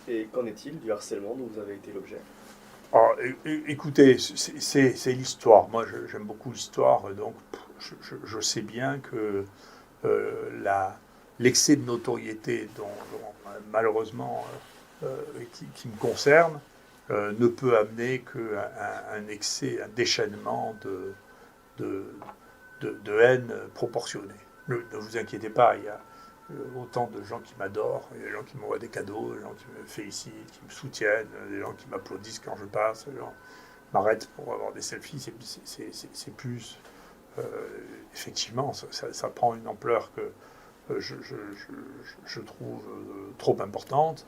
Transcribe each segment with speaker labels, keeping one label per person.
Speaker 1: Et qu'en est-il du harcèlement dont vous avez été l'objet?
Speaker 2: Alors, écoutez, c'est l'histoire. Moi, j'aime beaucoup l'histoire, donc je sais bien que l'excès de notoriété malheureusement, qui me concerne, ne peut amener qu'un un excès, un déchaînement de, de haine proportionnée. Ne vous inquiétez pas, il y a autant de gens qui m'adorent, il y a des gens qui m'envoient des cadeaux, des gens qui me félicitent, qui me soutiennent, des gens qui m'applaudissent quand je passe, des gens m'arrêtent pour avoir des selfies. C'est plus. euh, Effectivement, ça prend une ampleur que je trouve trop importante.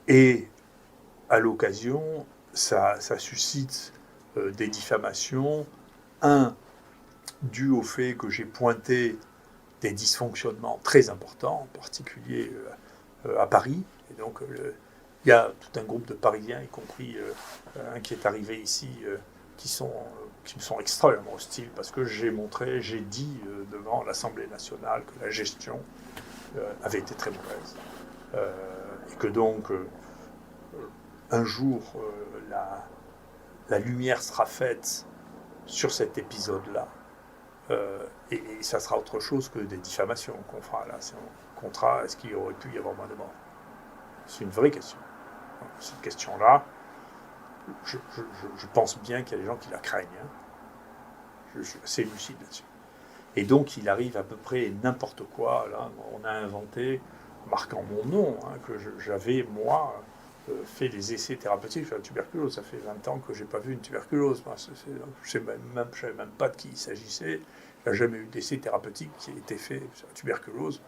Speaker 2: Et à l'occasion, ça suscite des diffamations. Un, dû au fait que j'ai pointé des dysfonctionnements très importants, en particulier à Paris. Et donc, il y a tout un groupe de Parisiens, y compris un qui est arrivé ici, qui, sont, qui me sont extrêmement hostiles parce que j'ai dit devant l'Assemblée nationale que la gestion avait été très mauvaise. Et que donc, un jour, la lumière sera faite sur cet épisode-là. Et ça sera autre chose que des diffamations qu'on fera là. C'est un contrat, est-ce qu'il aurait pu y avoir moins de morts? C'est une vraie question. Donc, cette question-là, je pense bien qu'il y a des gens qui la craignent. Hein. Je suis assez lucide là-dessus. Et donc, il arrive à peu près n'importe quoi. Là, on a inventé, marquant mon nom, hein, que j'avais, moi, fait des essais thérapeutiques sur la tuberculose. Ça fait 20 ans que je n'ai pas vu une tuberculose. Moi, je ne savais même pas de qui il s'agissait. Il n'y a jamais eu d'essai thérapeutique qui a été fait sur la tuberculose.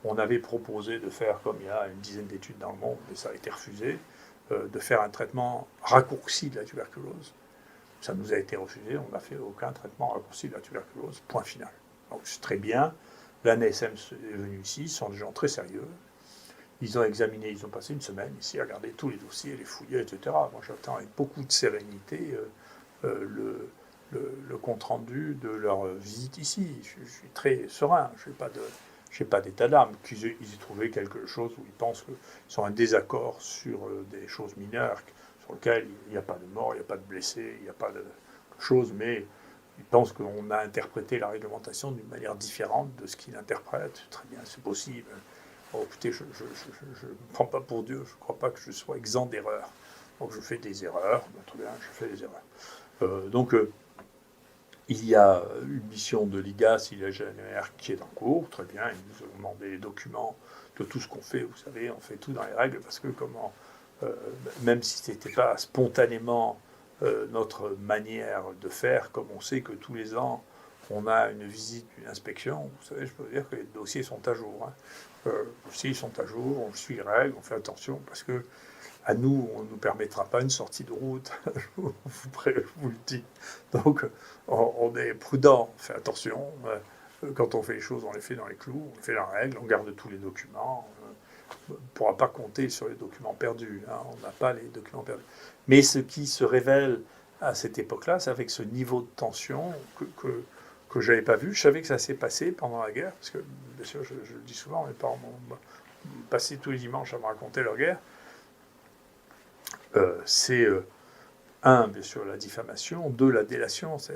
Speaker 2: On avait proposé de faire, comme il y a une dizaine d'études dans le monde, mais ça a été refusé, de faire un traitement raccourci de la tuberculose. Ça nous a été refusé, on n'a fait aucun traitement raccourci de la tuberculose, point final. Donc c'est très bien. L'ANSM est venu ici, ce sont des gens très sérieux. Ils ont examiné, ils ont passé une semaine ici à regarder tous les dossiers, les fouiller, etc. Moi j'attends avec beaucoup de sérénité le compte-rendu de leur visite ici. Je suis très serein, je n'ai pas d'état d'âme. Qu'ils aient trouvé quelque chose où ils pensent qu'ils sont en désaccord sur des choses mineures, sur lesquelles il n'y a pas de mort, il n'y a pas de blessés, il n'y a pas de choses, mais ils pensent qu'on a interprété la réglementation d'une manière différente de ce qu'ils interprètent. Très bien, c'est possible. Bon, écoutez, je ne me prends pas pour Dieu, je ne crois pas que je sois exempt d'erreurs. Donc je fais des erreurs, très bien, je fais des erreurs. Donc il y a une mission de l'IGAS, IGNR, qui est en cours, très bien, ils nous ont demandé les documents de tout ce qu'on fait, vous savez, on fait tout dans les règles, parce que même si ce n'était pas spontanément notre manière de faire, comme on sait que tous les ans, on a une visite, une inspection, vous savez, je peux vous dire que les dossiers sont à jour. Hein. Les dossiers sont à jour, on suit les règles, on fait attention, parce que à nous, on ne nous permettra pas une sortie de route, je vous le dis. Donc, on est prudent, on fait attention. Quand on fait les choses, on les fait dans les clous, on fait la règle, on garde tous les documents. On ne pourra pas compter sur les documents perdus. Hein, on n'a pas les documents perdus. Mais ce qui se révèle à cette époque-là, c'est avec ce niveau de tension que je n'avais pas vu. Je savais que ça s'est passé pendant la guerre, parce que, bien sûr, je le dis souvent, mes parents m'ont passé tous les dimanches à me raconter leur guerre. C'est un, bien sûr, la diffamation, deux, la délation, c'est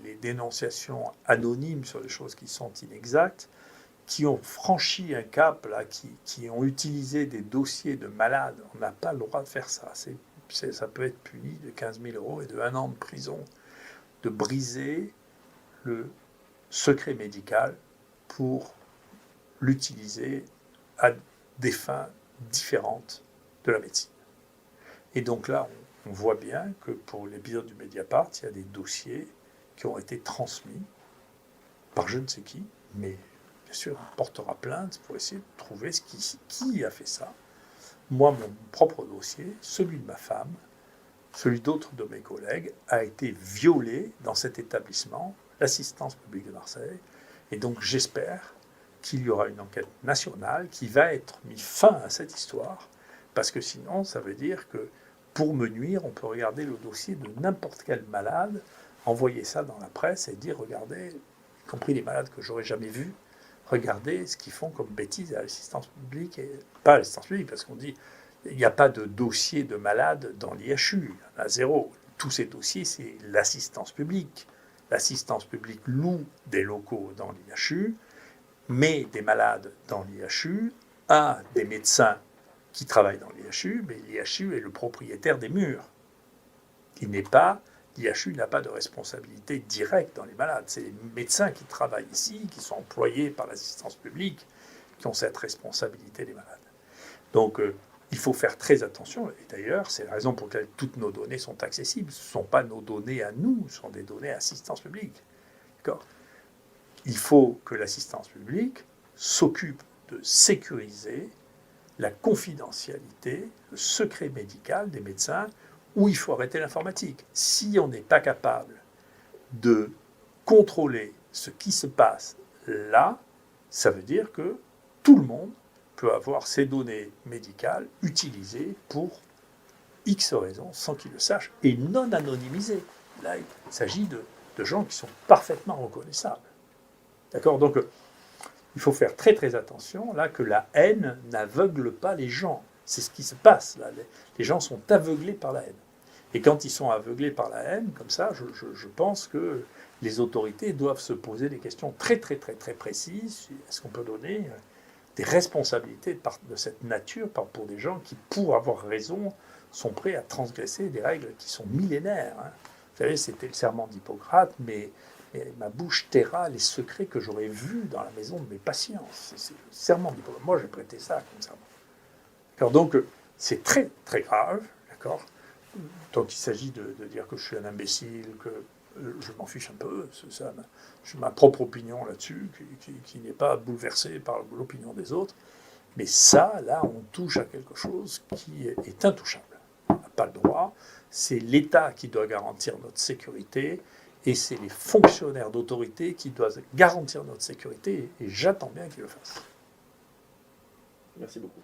Speaker 2: les dénonciations anonymes sur des choses qui sont inexactes, qui ont franchi un cap, là, qui ont utilisé des dossiers de malades. On n'a pas le droit de faire ça. Ça peut être puni de 15 000 euros et de 1 an de prison, de briser le secret médical pour l'utiliser à des fins différentes de la médecine. Et donc là, on voit bien que pour l'épisode du Mediapart, il y a des dossiers qui ont été transmis par je ne sais qui, mais bien sûr, on portera plainte pour essayer de trouver qui a fait ça. Moi, mon propre dossier, celui de ma femme, celui d'autres de mes collègues, a été violé dans cet établissement, l'assistance publique de Marseille. Et donc j'espère qu'il y aura une enquête nationale qui va être mise fin à cette histoire, parce que sinon, ça veut dire que pour me nuire, on peut regarder le dossier de n'importe quel malade, envoyer ça dans la presse et dire, regardez, y compris les malades que j'aurais jamais vus, regardez ce qu'ils font comme bêtises à l'assistance publique, et pas à l'assistance publique, parce qu'on dit, Il n'y a pas de dossier de malade dans l'IHU, il y en a zéro. Tous ces dossiers, c'est l'assistance publique. L'assistance publique loue des locaux dans l'IHU, met des malades dans l'IHU, a des médecins qui travaillent dans l'IHU, mais l'IHU est le propriétaire des murs. L'IHU n'a pas de responsabilité directe dans les malades. C'est les médecins qui travaillent ici, qui sont employés par l'assistance publique, qui ont cette responsabilité des malades. Donc, il faut faire très attention. Et d'ailleurs, c'est la raison pour laquelle toutes nos données sont accessibles. Ce ne sont pas nos données à nous, ce sont des données à l'assistance publique. D'accord ? Il faut que l'assistance publique s'occupe de sécuriser la confidentialité, le secret médical des médecins, où il faut arrêter l'informatique. Si on n'est pas capable de contrôler ce qui se passe là, ça veut dire que tout le monde peut avoir ses données médicales utilisées pour X raisons, sans qu'ils le sachent, et non anonymisées. Là, il s'agit de gens qui sont parfaitement reconnaissables. D'accord ? Donc, il faut faire très très attention, là, que la haine n'aveugle pas les gens. C'est ce qui se passe, là. Les gens sont aveuglés par la haine. Et quand ils sont aveuglés par la haine, comme ça, je pense que les autorités doivent se poser des questions très très très très précises. Est-ce qu'on peut donner des responsabilités de cette nature pour des gens qui, pour avoir raison, sont prêts à transgresser des règles qui sont millénaires, hein. Vous savez, c'était le serment d'Hippocrate, mais ma bouche taira les secrets que j'aurais vus dans la maison de mes patients. C'est le serment d'Hippocrate. Moi, j'ai prêté ça comme serment. D'accord ? Donc, c'est très, très grave. D'accord ? Donc, il s'agit de dire que je suis un imbécile, que je m'en fiche un peu. J'ai ma propre opinion là-dessus, qui n'est pas bouleversée par l'opinion des autres. Mais ça, là, on touche à quelque chose qui est intouchable. On n'a pas le droit. C'est l'État qui doit garantir notre sécurité. Et c'est les fonctionnaires d'autorité qui doivent garantir notre sécurité, et j'attends bien qu'ils le fassent.
Speaker 1: Merci beaucoup.